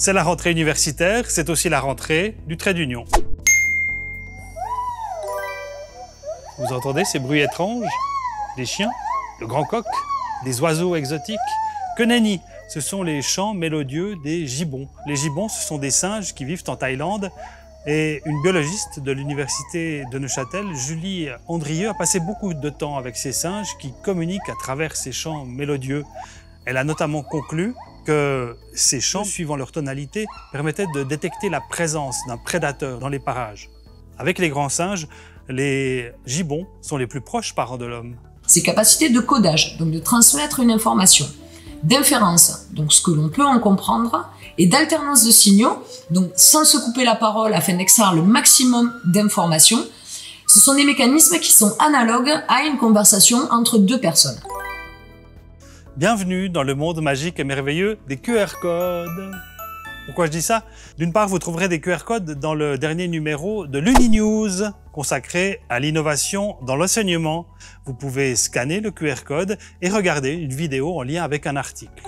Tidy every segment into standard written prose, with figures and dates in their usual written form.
C'est la rentrée universitaire, c'est aussi la rentrée du trait d'union. Vous entendez ces bruits étranges? Des chiens, le grand coq, des oiseaux exotiques. Que nenni, ce sont les chants mélodieux des gibbons. Les gibbons, ce sont des singes qui vivent en Thaïlande. Et une biologiste de l'université de Neuchâtel, Julie Andrieux, a passé beaucoup de temps avec ces singes qui communiquent à travers ces chants mélodieux. Elle a notamment conclu que ces chants, suivant leur tonalité, permettaient de détecter la présence d'un prédateur dans les parages. Avec les grands singes, les gibbons sont les plus proches parents de l'homme. Ses capacités de codage, donc de transmettre une information, d'inférence, donc ce que l'on peut en comprendre, et d'alternance de signaux, donc sans se couper la parole afin d'extraire le maximum d'informations, ce sont des mécanismes qui sont analogues à une conversation entre deux personnes. Bienvenue dans le monde magique et merveilleux des QR codes. Pourquoi je dis ça? D'une part, vous trouverez des QR codes dans le dernier numéro de l'Uni-News consacré à l'innovation dans l'enseignement. Vous pouvez scanner le QR code et regarder une vidéo en lien avec un article.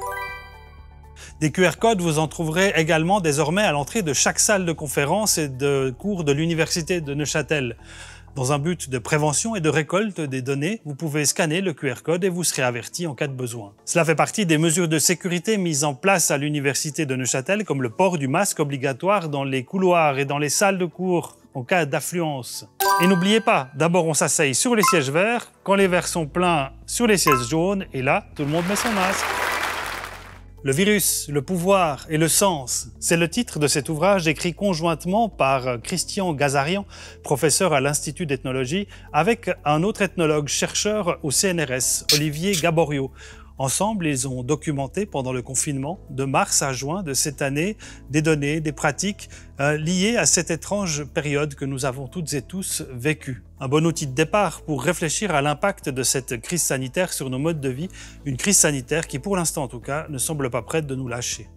Des QR codes, vous en trouverez également désormais à l'entrée de chaque salle de conférence et de cours de l'université de Neuchâtel. Dans un but de prévention et de récolte des données, vous pouvez scanner le QR code et vous serez averti en cas de besoin. Cela fait partie des mesures de sécurité mises en place à l'université de Neuchâtel, comme le port du masque obligatoire dans les couloirs et dans les salles de cours en cas d'affluence. Et n'oubliez pas, d'abord on s'asseye sur les sièges verts, quand les verts sont pleins, sur les sièges jaunes, et là, tout le monde met son masque. Le virus, le pouvoir et le sens, c'est le titre de cet ouvrage écrit conjointement par Christian Gazarian, professeur à l'Institut d'ethnologie, avec un autre ethnologue chercheur au CNRS, Olivier Gaborio. Ensemble, ils ont documenté pendant le confinement, de mars à juin de cette année, des données, des pratiques liées à cette étrange période que nous avons toutes et tous vécue. Un bon outil de départ pour réfléchir à l'impact de cette crise sanitaire sur nos modes de vie, une crise sanitaire qui, pour l'instant en tout cas, ne semble pas prête de nous lâcher.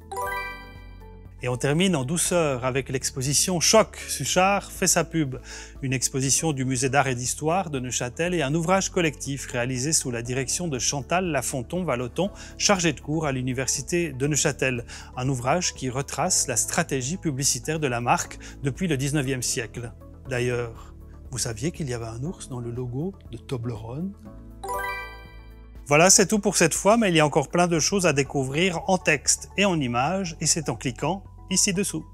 Et on termine en douceur avec l'exposition Choc, Suchard fait sa pub, une exposition du Musée d'art et d'histoire de Neuchâtel et un ouvrage collectif réalisé sous la direction de Chantal Lafonton-Valoton, chargée de cours à l'université de Neuchâtel. Un ouvrage qui retrace la stratégie publicitaire de la marque depuis le 19e siècle. D'ailleurs, vous saviez qu'il y avait un ours dans le logo de Toblerone? Voilà, c'est tout pour cette fois, mais il y a encore plein de choses à découvrir en texte et en images, et c'est en cliquant ici dessous.